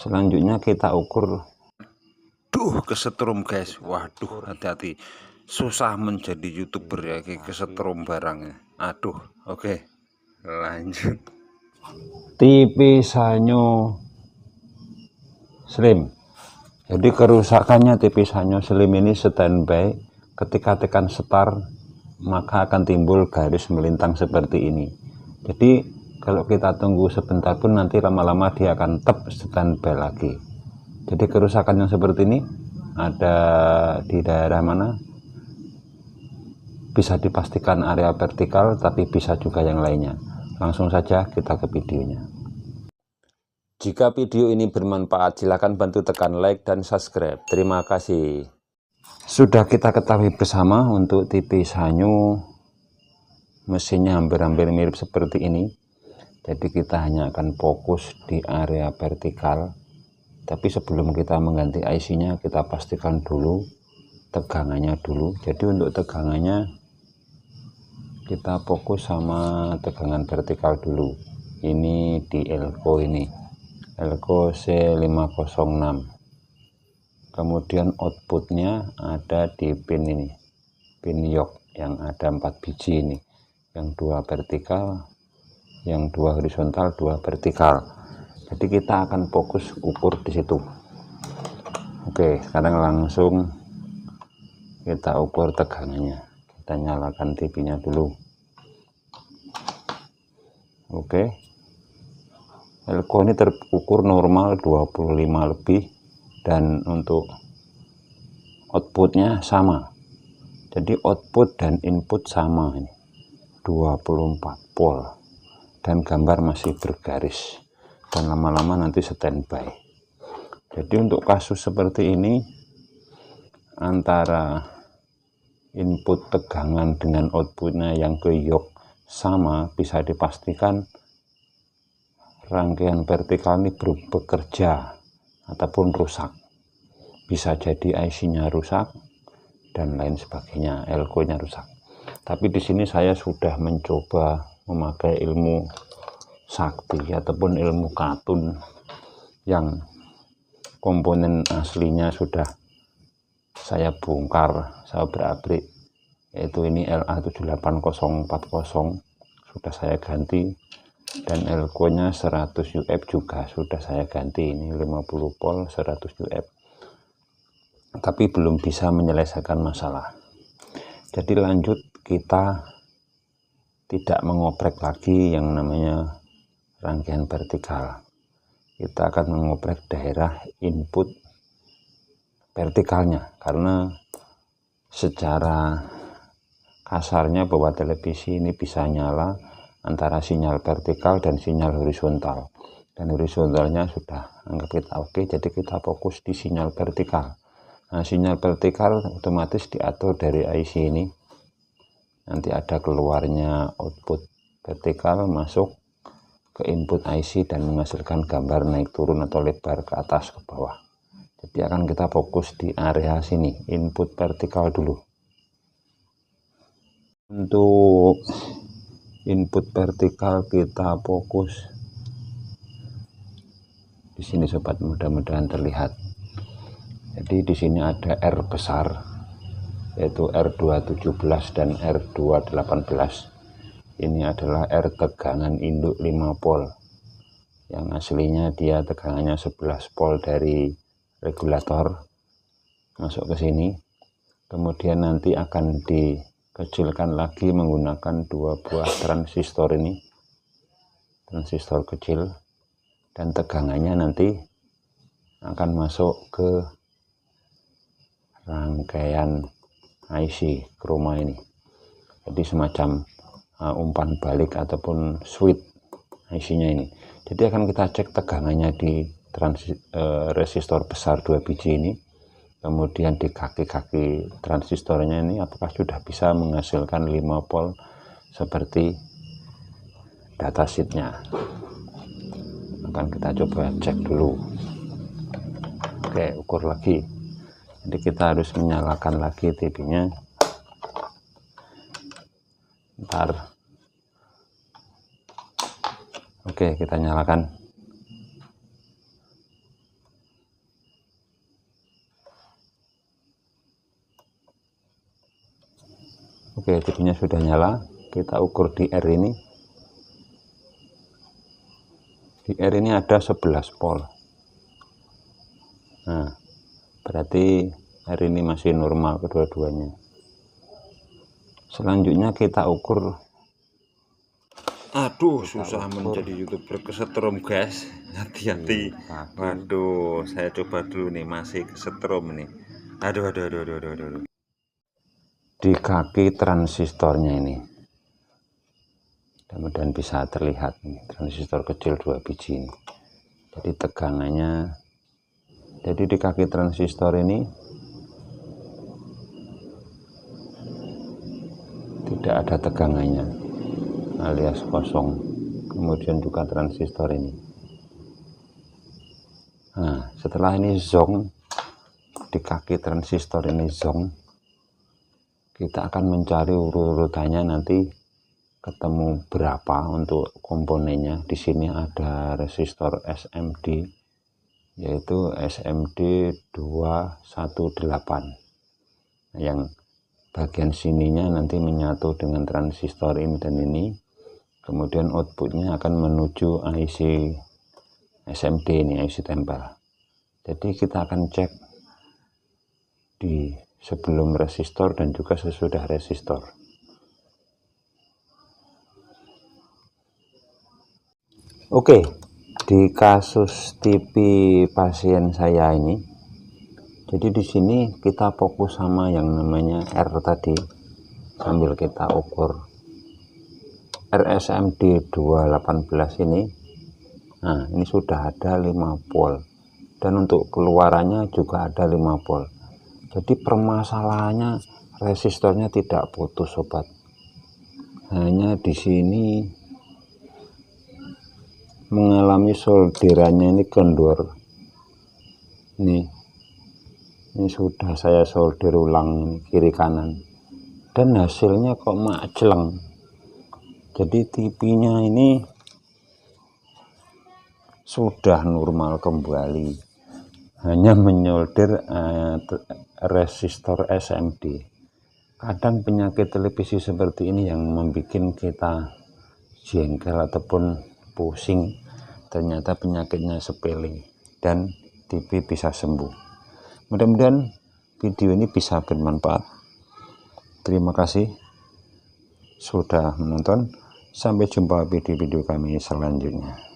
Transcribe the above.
Selanjutnya kita ukur. Duh, kesetrum guys. Waduh, hati-hati. Susah menjadi YouTuber ya, kesetrum barangnya. Aduh, oke. Lanjut. TV Sanyo Slim. Jadi kerusakannya TV Sanyo Slim ini standby. Ketika tekan start, maka akan timbul garis melintang seperti ini. Jadi kalau kita tunggu sebentar pun nanti lama-lama dia akan standby lagi. Jadi kerusakan yang seperti ini ada di daerah mana? Bisa dipastikan area vertikal, tapi bisa juga yang lainnya. Langsung saja kita ke videonya. Jika video ini bermanfaat, silakan bantu tekan like dan subscribe. Terima kasih. Sudah kita ketahui bersama untuk TV Sanyo mesinnya hampir-hampir mirip seperti ini. Jadi kita hanya akan fokus di area vertikal. Tapi sebelum kita mengganti IC-nya, kita pastikan dulu tegangannya dulu. Jadi untuk tegangannya kita fokus sama tegangan vertikal dulu. Ini di Elco ini, Elco C506. Kemudian outputnya ada di pin ini, pin yok yang ada 4 biji ini, yang 2 vertikal, yang 2 horizontal, 2 vertikal. Jadi kita akan fokus ukur di situ. Oke, sekarang langsung kita ukur tegangannya. Kita nyalakan TV-nya dulu. Oke, Elco ini terukur normal 25 lebih, dan untuk outputnya sama. Jadi output dan input sama ini, 24 volt, dan gambar masih bergaris, dan lama-lama nanti standby. Jadi untuk kasus seperti ini, antara input tegangan dengan outputnya yang ke yok sama, bisa dipastikan rangkaian vertikal ini belum bekerja ataupun rusak. Bisa jadi IC-nya rusak dan lain sebagainya, Elco-nya rusak. Tapi di sini saya sudah mencoba memakai ilmu sakti ataupun ilmu katun yang komponen aslinya sudah saya bongkar, saya berakrik, yaitu ini LA78040 sudah saya ganti, dan Elco nya 100 UF juga sudah saya ganti. Ini 50 volt 100 UF, tapi belum bisa menyelesaikan masalah. Jadi lanjut, kita tidak mengoprek lagi yang namanya rangkaian vertikal. Kita akan mengoprek daerah input vertikalnya, karena secara kasarnya bahwa televisi ini bisa nyala antara sinyal vertikal dan sinyal horizontal, dan horizontalnya sudah anggap kita oke. Jadi kita fokus di sinyal vertikal. Nah, sinyal vertikal otomatis diatur dari IC ini. Nanti ada keluarnya output vertikal masuk ke input IC dan menghasilkan gambar naik turun atau lebar ke atas ke bawah. Jadi akan kita fokus di area sini, input vertikal dulu. Untuk input vertikal kita fokus di sini sobat, mudah-mudahan terlihat. Jadi di sini ada R besar, yaitu R217 dan R218. Ini adalah R tegangan induk 5 volt. Yang aslinya dia tegangannya 11 volt dari regulator masuk ke sini. Kemudian nanti akan dikecilkan lagi menggunakan 2 buah transistor ini, transistor kecil, dan tegangannya nanti akan masuk ke rangkaian IC chroma ini. Jadi semacam umpan balik ataupun switch IC-nya ini. Jadi akan kita cek tegangannya di resistor besar 2 biji ini, kemudian di kaki-kaki transistornya ini apakah sudah bisa menghasilkan 5 volt seperti datasheetnya. Akan kita coba cek dulu. Oke, ukur lagi. Jadi kita harus menyalakan lagi TV-nya. Ntar. Oke, kita nyalakan. Oke, TV-nya sudah nyala. Kita ukur di R ini. Di R ini ada 11 volt. Nah, berarti R ini masih normal kedua-duanya. Selanjutnya kita ukur. Aduh, susah menjadi YouTuber kesetrum, guys. Hati-hati. Waduh, saya coba dulu nih, masih kesetrum nih. Aduh. Di kaki transistornya ini. Mudah-mudahan bisa terlihat nih, transistor kecil 2 biji ini. Jadi tegangannya, jadi di kaki transistor ini tidak ada tegangannya, alias kosong. Kemudian juga transistor ini. Nah, setelah ini zong, di kaki transistor ini zong, kita akan mencari urut-urutannya, nanti ketemu berapa untuk komponennya. Di sini ada resistor SMD, yaitu SMD 218. Yang bagian sininya nanti menyatu dengan transistor ini dan ini, kemudian outputnya akan menuju IC SMD ini, IC tempel. Jadi kita akan cek di sebelum resistor dan juga sesudah resistor. Oke, di kasus TV pasien saya ini, jadi di sini kita fokus sama yang namanya R tadi, sambil kita ukur RSMD 218 ini. Nah, ini sudah ada 5 volt, dan untuk keluarannya juga ada 5 volt. Jadi permasalahannya resistornya tidak putus, sobat. Hanya di sini mengalami solderannya ini kendor. Ini sudah saya solder ulang kiri kanan, dan hasilnya kok majeleng. Jadi TV-nya ini sudah normal kembali, hanya menyolder resistor SMD. Kadang penyakit televisi seperti ini yang membuat kita jengkel ataupun pusing. Ternyata penyakitnya sepele dan TV bisa sembuh. Mudah-mudahan video ini bisa bermanfaat. Terima kasih sudah menonton. Sampai jumpa video-video kami selanjutnya.